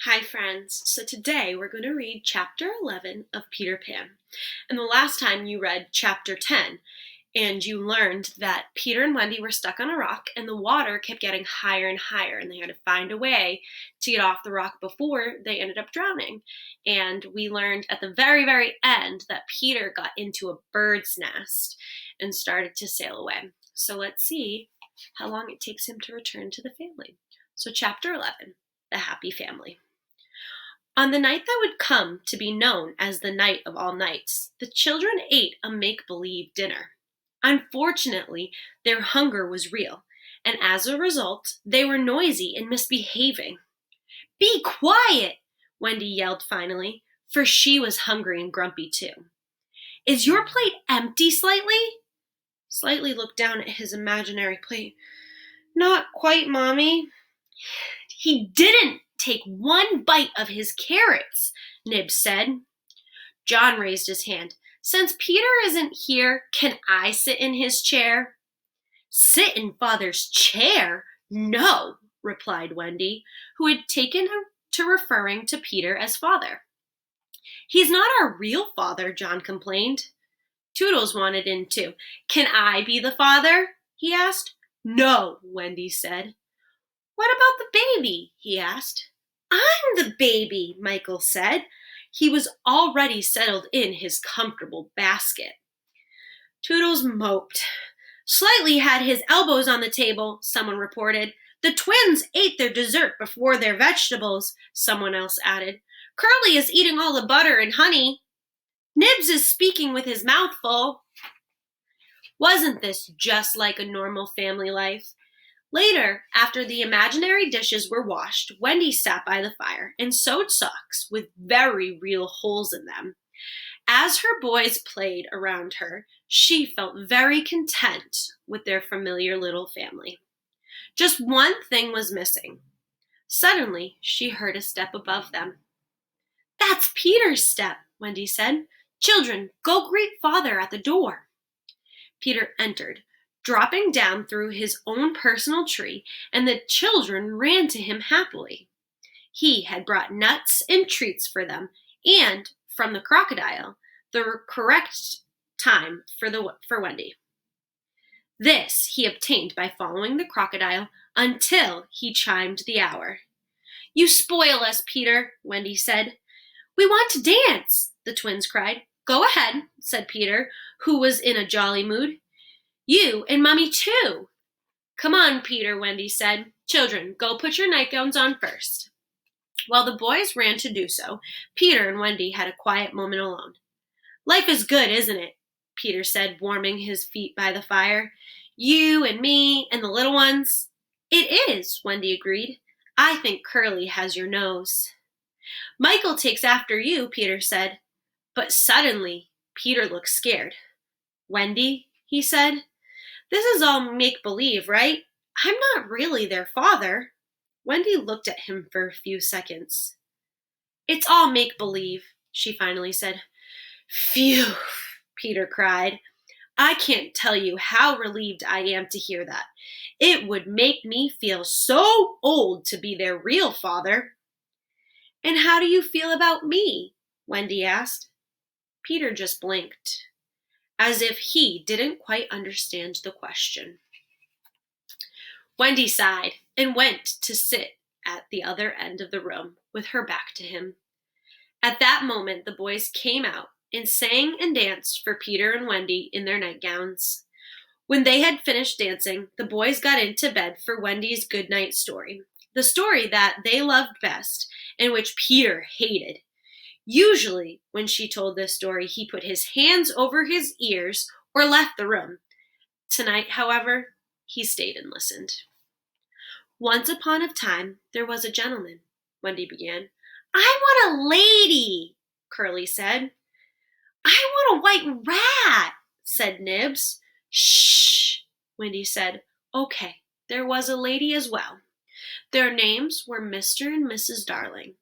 Hi friends, so today we're going to read chapter 11 of Peter Pan. And the last time you read chapter 10 and you learned that Peter and Wendy were stuck on a rock and the water kept getting higher and higher and they had to find a way to get off the rock before they ended up drowning. And we learned at the very, very end that Peter got into a bird's nest and started to sail away. So let's see how long it takes him to return to the family. So chapter 11, the happy family. On the night that would come to be known as the night of all nights, the children ate a make-believe dinner. Unfortunately, their hunger was real, and as a result, they were noisy and misbehaving. "Be quiet!" Wendy yelled finally, for she was hungry and grumpy too. "Is your plate empty, Slightly?" Slightly looked down at his imaginary plate. "Not quite, Mommy." "He didn't take one bite of his carrots," Nib said. John raised his hand. "Since Peter isn't here, can I sit in his chair?" "Sit in Father's chair? No," replied Wendy, who had taken to referring to Peter as father. "He's not our real father," John complained. Toodles wanted in too. "Can I be the father?" he asked. "No," Wendy said. "What about the baby?" he asked. "I'm the baby," Michael said. He was already settled in his comfortable basket. Toodles moped. "Slightly had his elbows on the table," someone reported. "The twins ate their dessert before their vegetables," someone else added. "Curly is eating all the butter and honey. Nibs is speaking with his mouth full." Wasn't this just like a normal family life? Later, after the imaginary dishes were washed, Wendy sat by the fire and sewed socks with very real holes in them. As her boys played around her, she felt very content with their familiar little family. Just one thing was missing. Suddenly, she heard a step above them. "That's Peter's step," Wendy said. "Children, go greet Father at the door." Peter entered, dropping down through his own personal tree, and the children ran to him happily. He had brought nuts and treats for them, and, from the crocodile, the correct time for Wendy. This he obtained by following the crocodile until he chimed the hour. "You spoil us, Peter," Wendy said. "We want to dance," the twins cried. "Go ahead," said Peter, who was in a jolly mood. "You and Mommy too." "Come on, Peter," Wendy said. "Children, go put your nightgowns on first." While the boys ran to do so, Peter and Wendy had a quiet moment alone. "Life is good, isn't it?" Peter said, warming his feet by the fire. "You and me and the little ones." "It is," Wendy agreed. "I think Curly has your nose." "Michael takes after you," Peter said. But suddenly, Peter looked scared. "Wendy," he said, "this is all make-believe, right? I'm not really their father." Wendy looked at him for a few seconds. "It's all make-believe," she finally said. "Phew," Peter cried. "I can't tell you how relieved I am to hear that. It would make me feel so old to be their real father." "And how do you feel about me?" Wendy asked. Peter just blinked, as if he didn't quite understand the question. Wendy sighed and went to sit at the other end of the room with her back to him. At that moment, the boys came out and sang and danced for Peter and Wendy in their nightgowns. When they had finished dancing, the boys got into bed for Wendy's goodnight story, the story that they loved best and which Peter hated. Usually, when she told this story, he put his hands over his ears or left the room. Tonight, however, he stayed and listened. "Once upon a time, there was a gentleman," Wendy began. "I want a lady," Curly said. "I want a white rat," said Nibs. "Shh," Wendy said. "Okay, there was a lady as well. Their names were Mr. and Mrs. Darling."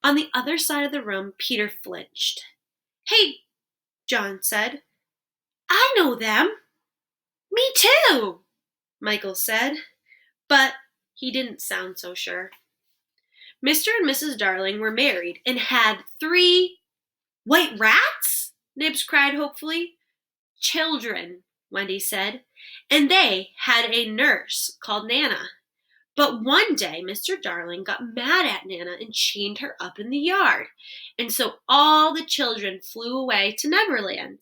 On the other side of the room, Peter flinched. "Hey," John said. "I know them." "Me too," Michael said. But he didn't sound so sure. Mr. and Mrs. Darling were married and had 3 white rats? Nibs cried hopefully. Children, Wendy said, and they had a nurse called Nana. But one day Mr. Darling got mad at Nana and chained her up in the yard, and so all the children flew away to Neverland.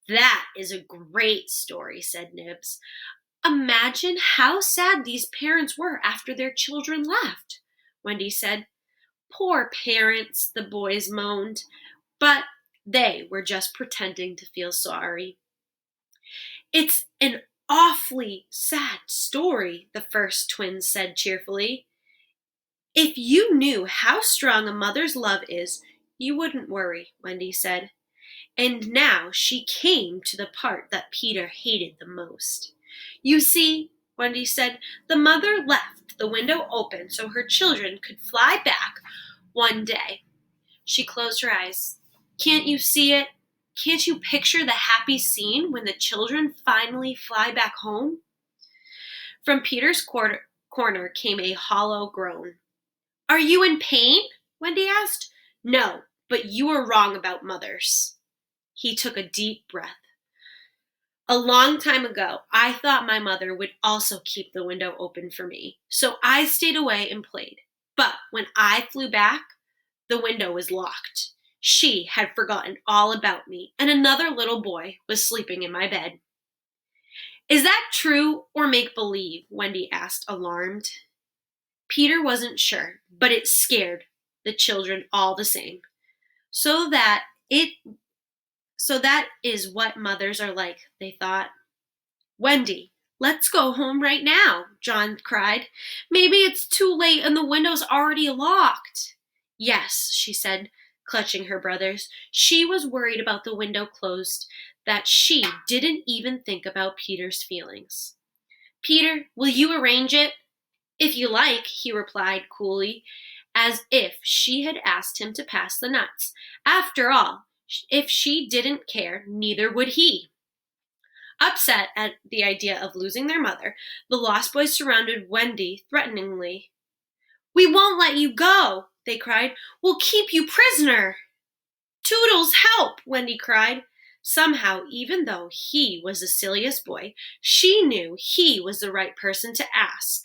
That is a great story, said Nibs. Imagine how sad these parents were after their children left, Wendy said. Poor parents, the boys moaned, but they were just pretending to feel sorry. It's an awfully sad story, the first twin said cheerfully. If you knew how strong a mother's love is, you wouldn't worry, Wendy said. And now she came to the part that Peter hated the most. You see, Wendy said, the mother left the window open so her children could fly back one day. She closed her eyes. Can't you see it? Can't you picture the happy scene when the children finally fly back home? From Peter's corner came a hollow groan. Are you in pain? Wendy asked. No, but you are wrong about mothers. He took a deep breath. A long time ago, I thought my mother would also keep the window open for me, so I stayed away and played. But when I flew back, the window was locked. She had forgotten all about me, and another little boy was sleeping in my bed. Is that true or make-believe? Wendy asked, alarmed. Peter wasn't sure, but it scared the children all the same. So that is what mothers are like, they thought. Wendy, let's go home right now, John cried. Maybe it's too late and the window's already locked. Yes, she said, clutching her brothers. She was worried about the window closed, that she didn't even think about Peter's feelings. Peter, will you arrange it? If you like, he replied coolly, as if she had asked him to pass the nuts. After all, if she didn't care, neither would he. Upset at the idea of losing their mother, the Lost Boys surrounded Wendy threateningly. We won't let you go, they cried. We'll keep you prisoner. Toodles, help, Wendy cried. Somehow, even though he was the silliest boy, she knew he was the right person to ask.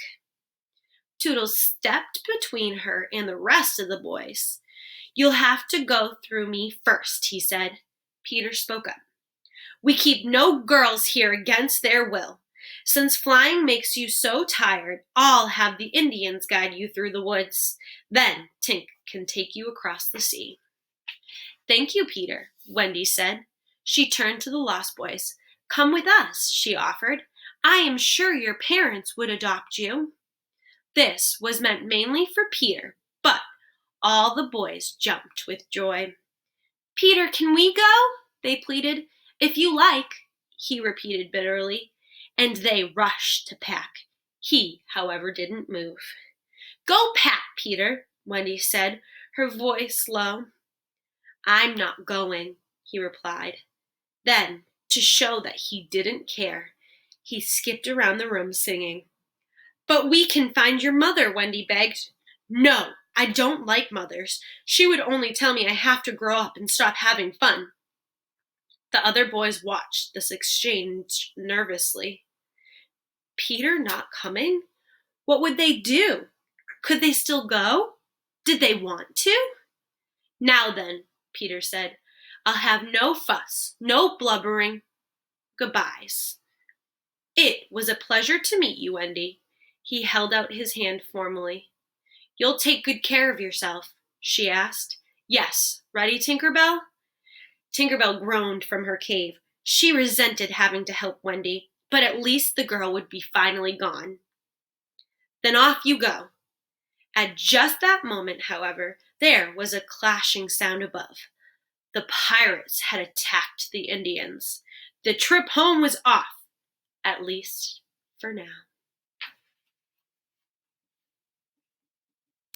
Toodles stepped between her and the rest of the boys. You'll have to go through me first, he said. Peter spoke up. We keep no girls here against their will. Since flying makes you so tired, I'll have the Indians guide you through the woods. Then Tink can take you across the sea. Thank you, Peter, Wendy said. She turned to the Lost Boys. Come with us, she offered. I am sure your parents would adopt you. This was meant mainly for Peter, but all the boys jumped with joy. Peter, can we go? They pleaded. If you like, he repeated bitterly, and they rushed to pack. He, however, didn't move. Go pack, Peter, Wendy said, her voice low. I'm not going, he replied. Then, to show that he didn't care, he skipped around the room singing. But we can find your mother, Wendy begged. No, I don't like mothers. She would only tell me I have to grow up and stop having fun. The other boys watched this exchange nervously. Peter not coming? What would they do? Could they still go? Did they want to? Now then, Peter said, I'll have no fuss, no blubbering. Goodbyes. It was a pleasure to meet you, Wendy. He held out his hand formally. You'll take good care of yourself, she asked. Yes. Ready, Tinkerbell? Tinkerbell groaned from her cave. She resented having to help Wendy, but at least the girl would be finally gone. Then off you go. At just that moment, however, there was a clashing sound above. The pirates had attacked the Indians. The trip home was off, at least for now.